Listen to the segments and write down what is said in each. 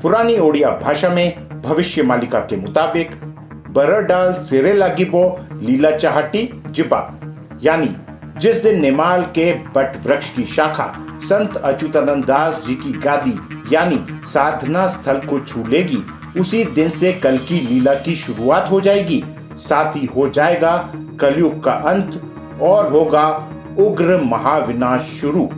पुरानी ओडिया भाषा में भविष्य मालिका के मुताबिक बरडाल सिरे लागिबो लीला चाहटी जिबा, यानी जिस दिन नेमाल के बट वृक्ष की शाखा संत अच्युतानंद दास जी की गादी यानी साधना स्थल को छू लेगी, उसी दिन से कल की लीला की शुरुआत हो जाएगी। साथ ही हो जाएगा कलयुग का अंत और होगा उग्र महाविनाश शुरू।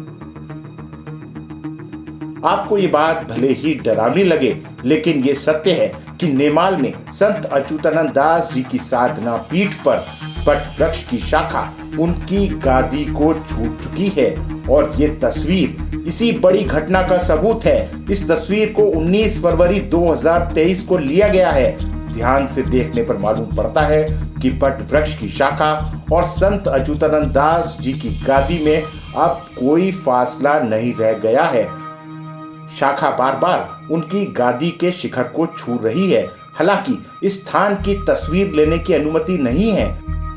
आपको ये बात भले ही डरावनी लगे, लेकिन ये सत्य है कि नेमाल में संत अच्युतानंद दास जी की साधना पीठ पर बट वृक्ष की शाखा उनकी गादी को छू चुकी है और ये तस्वीर इसी बड़ी घटना का सबूत है। इस तस्वीर को 19 फरवरी 2023 को लिया गया है। ध्यान से देखने पर मालूम पड़ता है कि बट वृक्ष की शाखा और संत अच्युतानंद दास जी की गादी में अब कोई फासला नहीं रह गया है। शाखा बार बार उनकी गादी के शिखर को छू रही है। हालांकि इस स्थान की तस्वीर लेने की अनुमति नहीं है,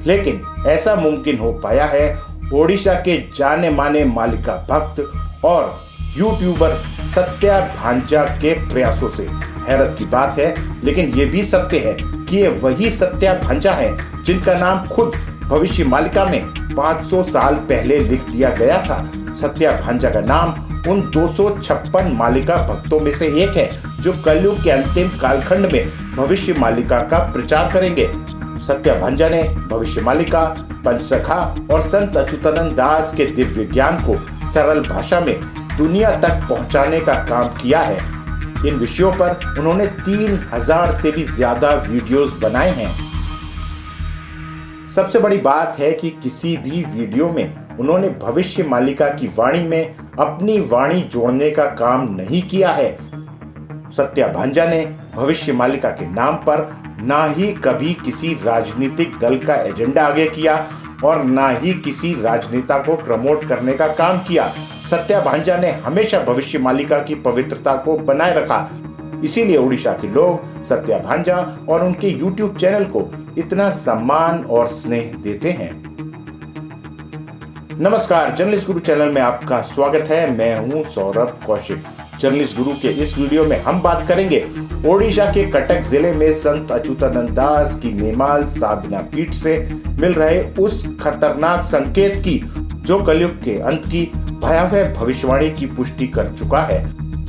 लेकिन ऐसा मुमकिन हो पाया है ओडिशा के जाने माने मालिका भक्त और यूट्यूबर सत्या भांजा के प्रयासों से। हैरत की बात है, लेकिन ये भी सत्य है कि ये वही सत्या भांजा है जिनका नाम खुद भविष्य मालिका में 500 साल पहले लिख दिया गया था। सत्या भांजा का नाम उन 256 मालिका भक्तों में से एक है जो कलयुग के अंतिम कालखंड में भविष्य मालिका का प्रचार करेंगे। सत्या भांजा ने भविष्य मालिका, पंचसखा और संत अच्युतानंद दास के दिव्य ज्ञान को सरल भाषा में दुनिया तक पहुंचाने का काम किया है। इन विषयों पर उन्होंने 3000 से भी ज्यादा वीडियोस बनाए हैं। सबसे बड़ी बात है कि किसी भी वीडियो में उन्होंने भविष्य मालिका की वाणी में अपनी वाणी जोड़ने का काम नहीं किया है। सत्या भांजा ने भविष्य मालिका के नाम पर ना ही कभी किसी राजनीतिक दल का एजेंडा आगे किया और ना ही किसी राजनेता को प्रमोट करने का काम किया। सत्या भांजा ने हमेशा भविष्य मालिका की पवित्रता को बनाए रखा। इसीलिए ओडिशा के लोग सत्या भांजा और उनके YouTube चैनल को इतना सम्मान और स्नेह देते हैं। नमस्कार, जर्नलिस्ट गुरु चैनल में आपका स्वागत है। मैं हूं सौरभ कौशिक। जर्नलिस्ट गुरु के इस वीडियो में हम बात करेंगे ओडिशा के कटक जिले में संत अच्युतानंद दास की नेमाल साधना पीठ से मिल रहे उस खतरनाक संकेत की जो कलयुग के अंत की भयावह भविष्यवाणी की पुष्टि कर चुका है।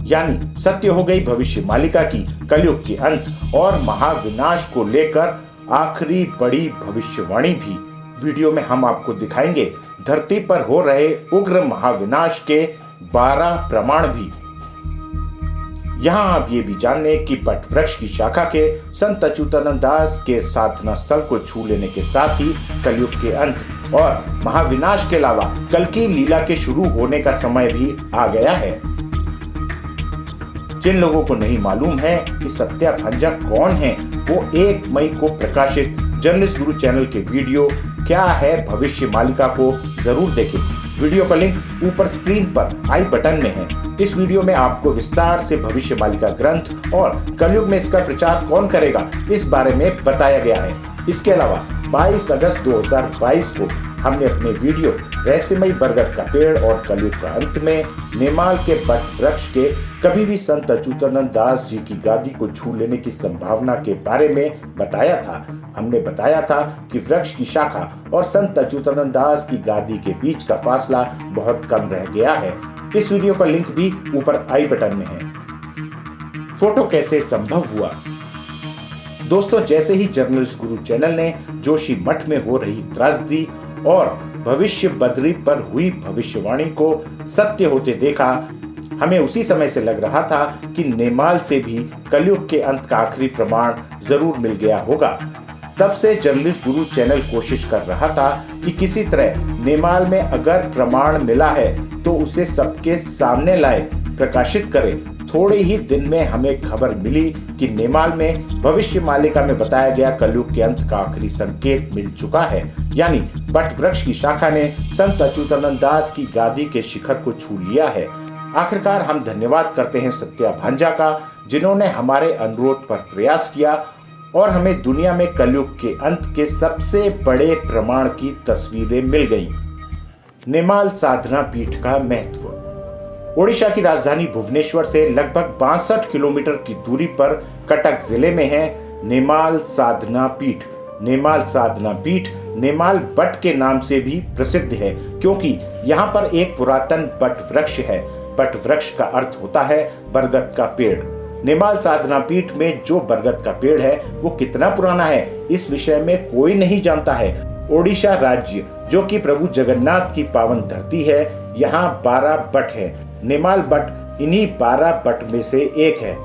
यानी सत्य हो गई भविष्य मालिका की कलयुग के अंत और महाविनाश को लेकर आखिरी बड़ी भविष्यवाणी भी। वीडियो में हम आपको दिखाएंगे धरती पर हो रहे उग्र महाविनाश के 12 प्रमाण भी। यहाँ आप ये भी जान लें कि बट वृक्ष की शाखा के संत अच्युतानंद दास के साधना स्थल को छू लेने के साथ ही कलयुग के अंत और महाविनाश के अलावा कल की लीला के शुरू होने का समय भी आ गया है। जिन लोगों को नहीं मालूम है कि सत्या भांजा कौन है, वो 1 मई को प्रकाशित जर्नलिस्ट गुरु चैनल के वीडियो क्या है भविष्य मालिका को जरूर देखें। वीडियो का लिंक ऊपर स्क्रीन पर आई बटन में है। इस वीडियो में आपको विस्तार से भविष्य मालिका ग्रंथ और कलयुग में इसका प्रचार कौन करेगा इस बारे में बताया गया है। इसके अलावा 22 अगस्त 2022 को हमने अपने वीडियो रहस्यमयी बरगद का पेड़ और कलयुग का अंत में नेमाल के बट वृक्ष के कभी भी संत अच्युतानंद दास जी की गादी को छू लेने की संभावना के बारे में बताया था। हमने बताया था कि वृक्ष की शाखा और संत अच्युतानंद दास की गादी के बीच का फासला बहुत कम रह गया है। इस वीडियो का लिंक भी ऊपर आई बटन में है। फोटो कैसे संभव हुआ? दोस्तों, जैसे ही जर्नलिस्ट गुरु चैनल ने जोशी मठ में हो रही त्रासदी और भविष्य बद्री पर हुई भविष्यवाणी को सत्य होते देखा, हमें उसी समय से लग रहा था कि नेमाल से भी कलयुग के अंत का आखिरी प्रमाण जरूर मिल गया होगा। तब से जर्नलिस्ट गुरु चैनल कोशिश कर रहा था कि किसी तरह नेमाल में अगर प्रमाण मिला है तो उसे सबके सामने लाए, प्रकाशित करे। थोड़े ही दिन में हमें खबर मिली कि नेमाल में भविष्य मालिका में बताया गया कलयुग के अंत का आखिरी संकेत मिल चुका है। यानी बट वृक्ष की शाखा ने संत अच्युतानंद दास की गादी के शिखर को छू लिया है। आखिरकार हम धन्यवाद करते हैं सत्या भांजा का, जिन्होंने हमारे अनुरोध पर प्रयास किया और हमें दुनिया में कलयुग के अंत के सबसे बड़े प्रमाण की तस्वीरें मिल गईं। नेमाल साधना पीठ का महत्व। ओडिशा की राजधानी भुवनेश्वर से लगभग 62 किलोमीटर की दूरी पर कटक जिले में है नेमाल साधना पीठ। नेमाल साधना पीठ नेमाल बट के नाम से भी प्रसिद्ध है, क्योंकि यहाँ पर एक पुरातन बट वृक्ष है। बट वृक्ष का अर्थ होता है बरगद का पेड़। नेमाल साधना पीठ में जो बरगद का पेड़ है वो कितना पुराना है, इस विषय में कोई नहीं जानता है। ओडिशा राज्य जो कि प्रभु जगन्नाथ की पावन धरती है, यहाँ 12 बट है। नेमाल बट इन्हीं 12 बट में से एक है।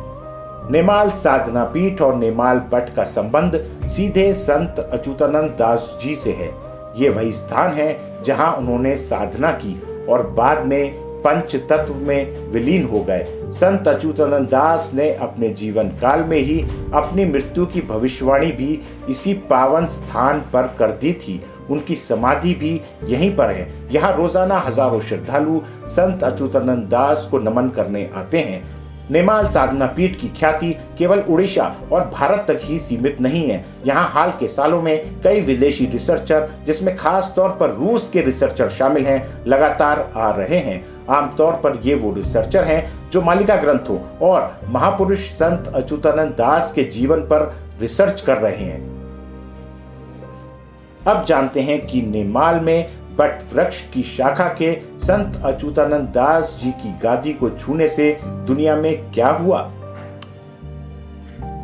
नेमाल साधना पीठ और नेमाल बट का संबंध सीधे संत अच्युतानंद दास जी से है। ये वही स्थान है जहां उन्होंने साधना की और बाद में पंच तत्व में विलीन हो गए। संत अच्युतानंद दास ने अपने जीवन काल में ही अपनी मृत्यु की भविष्यवाणी भी इसी पावन स्थान पर कर दी थी। उनकी समाधि भी यहीं पर है। यहाँ रोजाना हजारों श्रद्धालु संत अच्युतानंद दास को नमन करने आते हैं। नेमाल साधना पीठ की ख्याति केवल उड़ीसा और भारत तक ही सीमित नहीं है। यहाँ हाल के सालों में कई विदेशी रिसर्चर, जिसमें खास तौर पर रूस के रिसर्चर शामिल हैं, लगातार आ रहे हैं। आमतौर पर ये वो रिसर्चर हैं जो मालिका ग्रंथों और महापुरुष संत अच्युतानंद दास के जीवन पर रिसर्च कर रहे हैं। अब जानते हैं कि नेमाल में बट वृक्ष की शाखा के संत अच्युतानंद दास जी की गादी को छूने से दुनिया में क्या हुआ।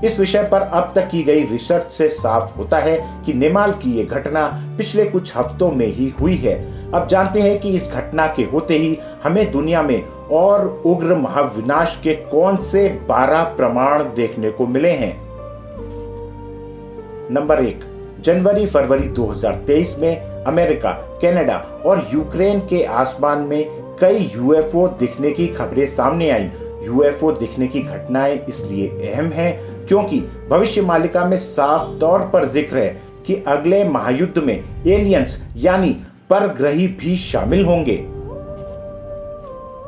इस विषय पर अब तक की गई रिसर्च से साफ होता है कि नेमाल की ये घटना पिछले कुछ हफ्तों में ही हुई है। अब जानते हैं कि इस घटना के होते ही हमें दुनिया में और उग्र महाविनाश के कौन से 12 प्रमाण देखने को मिले हैं। नंबर 1, जनवरी-फरवरी 2023 में अमेरिका, कनाडा और यूक्रेन के आसमान में कई यूएफओ दिखने की खबरें सामने आई। यूएफओ दिखने की घटनाएं इसलिए अहम हैं क्योंकि भविष्यमालिका में साफ तौर पर जिक्र है कि अगले महायुद्ध में एलियंस यानी परग्रही भी शामिल होंगे।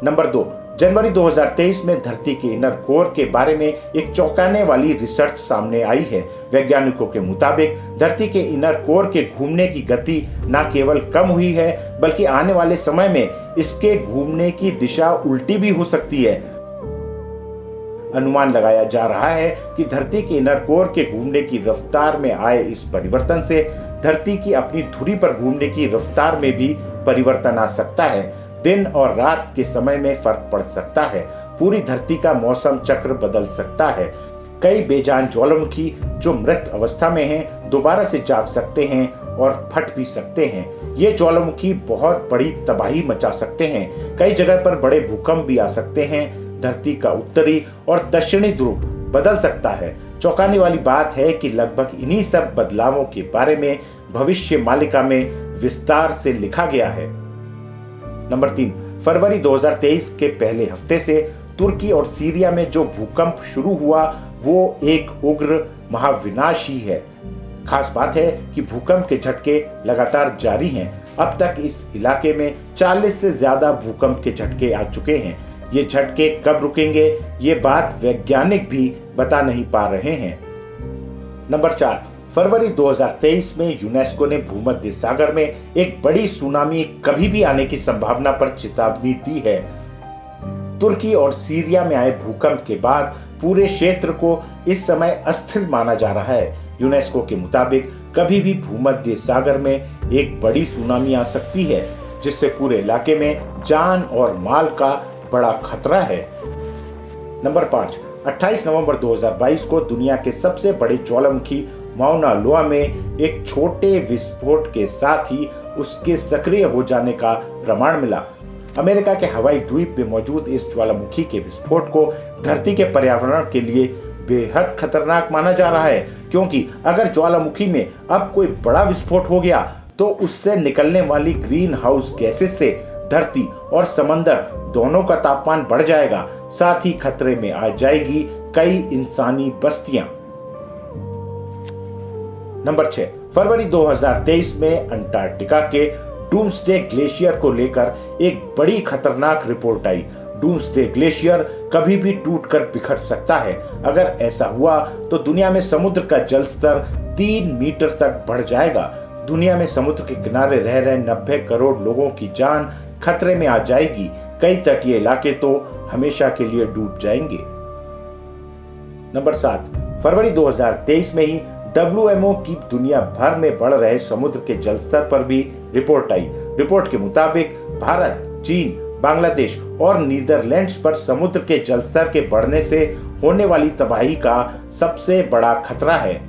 नंबर 2, जनवरी 2023 में धरती के इनर कोर के बारे में एक चौंकाने वाली रिसर्च सामने आई है। वैज्ञानिकों के मुताबिक धरती के इनर कोर के घूमने की गति न केवल कम हुई है, बल्कि आने वाले समय में इसके घूमने की दिशा उल्टी भी हो सकती है। अनुमान लगाया जा रहा है कि धरती के इनर कोर के घूमने की रफ्तार में आए इस परिवर्तन से धरती की अपनी धुरी पर घूमने की रफ्तार में भी परिवर्तन आ सकता है। दिन और रात के समय में फर्क पड़ सकता है। पूरी धरती का मौसम चक्र बदल सकता है। कई बेजान ज्वालामुखी जो मृत अवस्था में हैं दोबारा से जाग सकते हैं और फट भी सकते हैं। ये ज्वालामुखी बहुत बड़ी तबाही मचा सकते हैं। कई जगह पर बड़े भूकंप भी आ सकते हैं। धरती का उत्तरी और दक्षिणी ध्रुव बदल सकता है। चौंकाने वाली बात है कि लगभग इन्हीं सब बदलावों के बारे में भविष्य मालिका में विस्तार से लिखा गया है। नंबर 3, फरवरी 2023 के पहले हफ्ते से तुर्की और सीरिया में जो भूकंप शुरू हुआ वो एक उग्र महाविनाश ही है। खास बात है कि भूकंप के झटके लगातार जारी हैं। अब तक इस इलाके में 40 से ज्यादा भूकंप के झटके आ चुके हैं। ये झटके कब रुकेंगे, ये बात वैज्ञानिक भी बता नहीं पा रहे हैं। नंबर 4, फरवरी 2023 में यूनेस्को ने भूमध्य सागर में एक बड़ी सुनामी कभी भी आने की संभावना पर चेतावनी दी है। तुर्की और सीरिया में आए भूकंप के बाद पूरे क्षेत्र को इस समय अस्थिर माना जा रहा है। यूनेस्को के मुताबिक कभी भी भूमध्य सागर में एक बड़ी सुनामी आ सकती है, जिससे पूरे इलाके में जान और माल का बड़ा खतरा है। नंबर 5, 28 नवंबर 2022 को दुनिया के सबसे बड़े ज्वालामुखी माउना लोआ में एक छोटे विस्फोट के साथ ही उसके सक्रिय हो जाने का प्रमाण मिला। अमेरिका के हवाई द्वीप में मौजूद इस ज्वालामुखी के विस्फोट को धरती के पर्यावरण के लिए बेहद खतरनाक माना जा रहा है, क्योंकि अगर ज्वालामुखी में अब कोई बड़ा विस्फोट हो गया तो उससे निकलने वाली ग्रीन हाउस गैसेस से धरती और समंदर दोनों का तापमान बढ़ जाएगा। साथ ही खतरे में आ जाएगी कई इंसानी बस्तियां। नंबर 6, फरवरी 2023 में अंटार्कटिका के डूम्सडे ग्लेशियर को लेकर एक बड़ी खतरनाक रिपोर्ट आई। डूम्सडे ग्लेशियर कभी भी टूटकर बिखर सकता है। अगर ऐसा हुआ तो दुनिया में समुद्र का जल स्तर 3 मीटर तक बढ़ जाएगा। दुनिया में समुद्र के किनारे रह रहे 90 करोड़ लोगों की जान खतरे में आ जाएगी। कई तटीय इलाके तो हमेशा के लिए डूब जाएंगे। नंबर 7, फरवरी 2023 में ही WMO की दुनिया भर में बढ़ रहे समुद्र के जलस्तर पर भी रिपोर्ट आई। रिपोर्ट के मुताबिक भारत, चीन, बांग्लादेश और नीदरलैंड्स पर समुद्र के जलस्तर के बढ़ने से होने वाली तबाही का सबसे बड़ा खतरा है।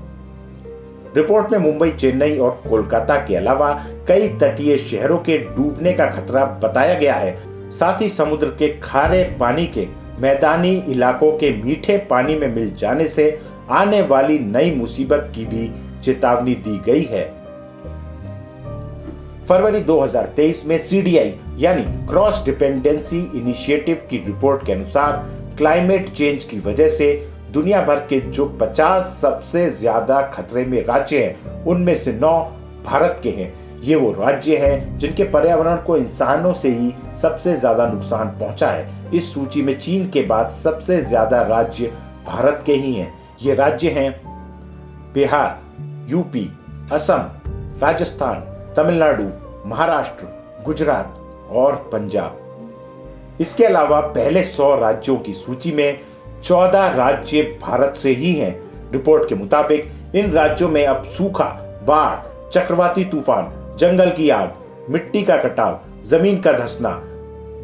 रिपोर्ट में मुंबई, चेन्नई और कोलकाता के अलावा कई तटीय शहरों के डूबने का खतरा बताया गया है। साथ ही समुद्र के खारे पानी के मैदानी इलाकों के मीठे पानी में मिल जाने से आने वाली नई मुसीबत की भी चेतावनी दी गई है। फरवरी 2023 में CDI यानी क्रॉस डिपेंडेंसी इनिशिएटिव की रिपोर्ट के अनुसार क्लाइमेट चेंज की वजह से दुनिया भर के जो 50 सबसे ज्यादा खतरे में राज्य हैं, उनमें से 9 भारत के हैं। ये वो राज्य हैं जिनके पर्यावरण को इंसानों से ही सबसे ज्यादा नुकसान पहुंचा है। इस सूची में चीन के बाद सबसे ज्यादा राज्य भारत के ही हैं। ये राज्य हैं बिहार, यूपी, असम, राजस्थान, तमिलनाडु, महाराष्ट्र, गुजरात और पंजाब। इसके अलावा पहले 100 राज्यों की सूची में 14 राज्य भारत से ही हैं। रिपोर्ट के मुताबिक इन राज्यों में अब सूखा, बाढ़, चक्रवाती तूफान, जंगल की आग, मिट्टी का कटाव, जमीन का धंसना,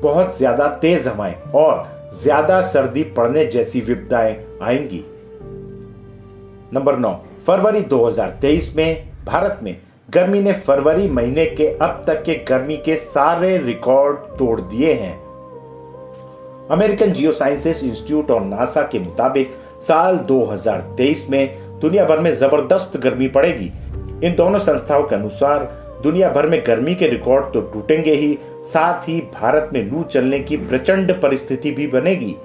बहुत ज्यादा तेज हवाएं और ज्यादा सर्दी पड़ने जैसी विपदाएं आएंगी। नंबर 9, फरवरी 2023 में भारत में गर्मी ने फरवरी महीने के अब तक के गर्मी के सारे रिकॉर्ड तोड़ दिए हैं। अमेरिकन जियोसाइंसेस इंस्टीट्यूट और नासा के मुताबिक साल 2023 में दुनिया भर में जबरदस्त गर्मी पड़ेगी। इन दोनों संस्थाओं के अनुसार दुनिया भर में गर्मी के रिकॉर्ड तो टूटेंगे ही, साथ ही भारत में लू चलने की प्रचंड परिस्थिति भी बनेगी।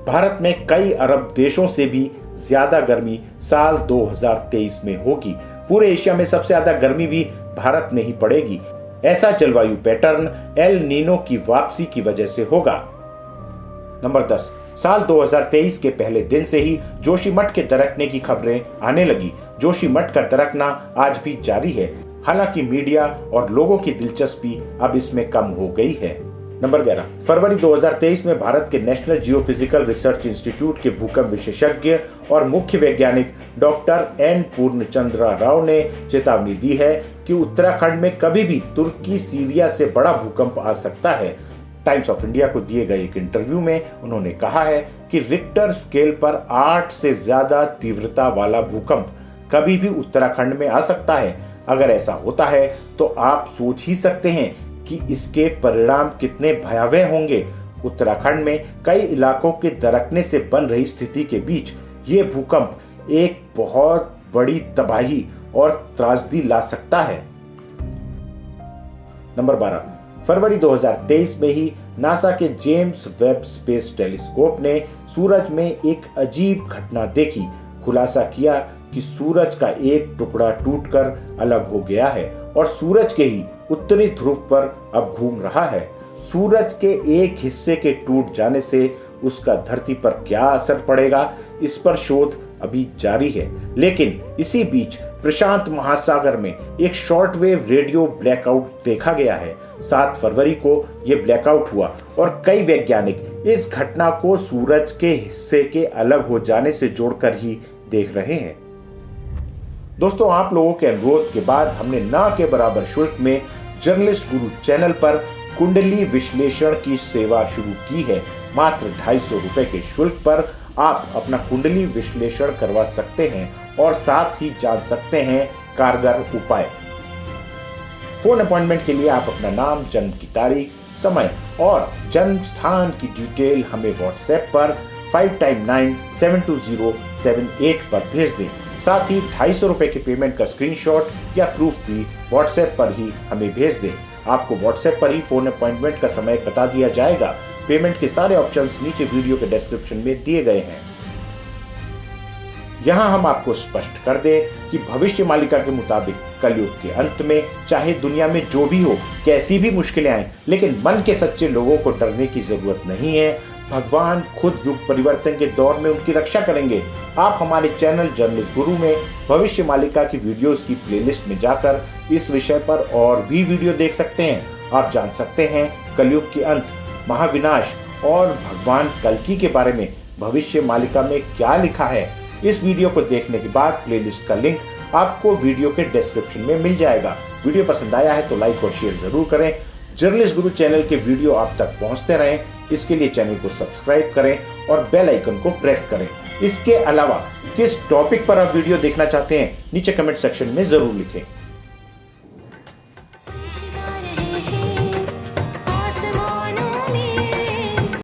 भारत में कई अरब देशों से भी ज्यादा गर्मी साल 2023 में होगी। पूरे एशिया में सबसे ज्यादा गर्मी भी भारत में ही पड़ेगी। ऐसा जलवायु पैटर्न एल नीनो की वापसी की वजह से होगा। नंबर 10, साल 2023 के पहले दिन से ही जोशीमठ के दरकने की खबरें आने लगी। जोशीमठ का दरकना आज भी जारी है, हालांकि मीडिया और लोगों की दिलचस्पी अब इसमें कम हो गई है। नंबर 11, फरवरी 2023 में भारत के नेशनल जियोफिजिकल रिसर्च इंस्टीट्यूट के भूकंप विशेषज्ञ और मुख्य वैज्ञानिक डॉक्टर एन पूर्णचंद्र राव ने चेतावनी दी है कि उत्तराखंड में कभी भी तुर्की सीरिया से बड़ा भूकंप आ सकता है। टाइम्स ऑफ इंडिया को दिए गए एक इंटरव्यू में उन्होंने कहा है कि रिक्टर स्केल पर 8 से ज्यादा तीव्रता वाला भूकंप कभी भी उत्तराखंड में आ सकता है। अगर ऐसा होता है तो आप सोच ही सकते हैं कि इसके परिणाम कितने भयावह होंगे। उत्तराखंड में कई इलाकों के दरकने से बन रही स्थिति के बीच ये भूकंप एक बहुत बड़ी तबाही और त्रासदी ला सकता है। नंबर 12, फरवरी 2023 में ही नासा के जेम्स वेब स्पेस टेलीस्कोप ने सूरज में एक अजीब घटना देखी। खुलासा किया कि सूरज का एक टुकड़ा टूटकर अलग हो गया है और सूरज के ही उत्तरी ध्रुव पर अब घूम रहा है। सूरज के एक हिस्से के टूट जाने से उसका धरती पर क्या असर पड़ेगा, इस पर शोध अभी जारी है। लेकिन इसी बीच प्रशांत महासागर में एक शॉर्टवेव रेडियो ब्लैकआउट देखा गया है। 7 फरवरी को यह ब्लैकआउट हुआ और कई वैज्ञानिक इस घटना को सूरज के हिस्से के अलग हो जाने से जोड़कर ही देख रहे हैं। दोस्तों, आप लोगों के अनुरोध के बाद हमने ना के बराबर शुल्क में जर्नलिस्ट गुरु चैनल पर कुंडली विश्लेषण की सेवा शुरू की है। मात्र 250 रुपए के शुल्क पर आप अपना कुंडली विश्लेषण करवा सकते हैं और साथ ही जान सकते हैं कारगर उपाय। फोन अपॉइंटमेंट के लिए आप अपना नाम, जन्म की तारीख, समय और जन्म स्थान की डिटेल हमें व्हाट्सएप पर 5997207 पर भेज दें। साथ ही 250 रुपए के पेमेंट का स्क्रीनशॉट या प्रूफ भी व्हाट्सएप पर ही हमें भेज दें। आपको व्हाट्सएप पर ही फोन अपॉइंटमेंट का समय बता दिया जाएगा। पेमेंट के सारे ऑप्शंस नीचे वीडियो के डिस्क्रिप्शन में दिए गए हैं। यहां हम आपको स्पष्ट कर दें कि भविष्य मालिका के मुताबिक कलयुग के अंत में चाहे दुनिया में जो भी हो, कैसी भी मुश्किलें आए, लेकिन मन के सच्चे लोगों को डरने की जरूरत नहीं है। भगवान खुद युग परिवर्तन के दौर में उनकी रक्षा करेंगे। आप हमारे चैनल जर्नलिस्ट गुरु में भविष्य मालिका की वीडियोस की प्लेलिस्ट में जाकर इस विषय पर और भी वीडियो देख सकते हैं। आप जान सकते हैं कलयुग के अंत महाविनाश और भगवान कल्कि के बारे में भविष्य मालिका में क्या लिखा है, इस वीडियो को देखने के बाद प्लेलिस्ट का लिंक आपको वीडियो के डिस्क्रिप्शन में मिल जाएगा। वीडियो पसंद आया है तो लाइक और शेयर जरूर करें। जर्नलिस्ट गुरु चैनल के वीडियो आप तक पहुंचते रहें, इसके लिए चैनल को सब्सक्राइब करें और बेल आइकन को प्रेस करें। इसके अलावा किस टॉपिक पर आप वीडियो देखना चाहते हैं नीचे कमेंट सेक्शन में जरूर लिखें।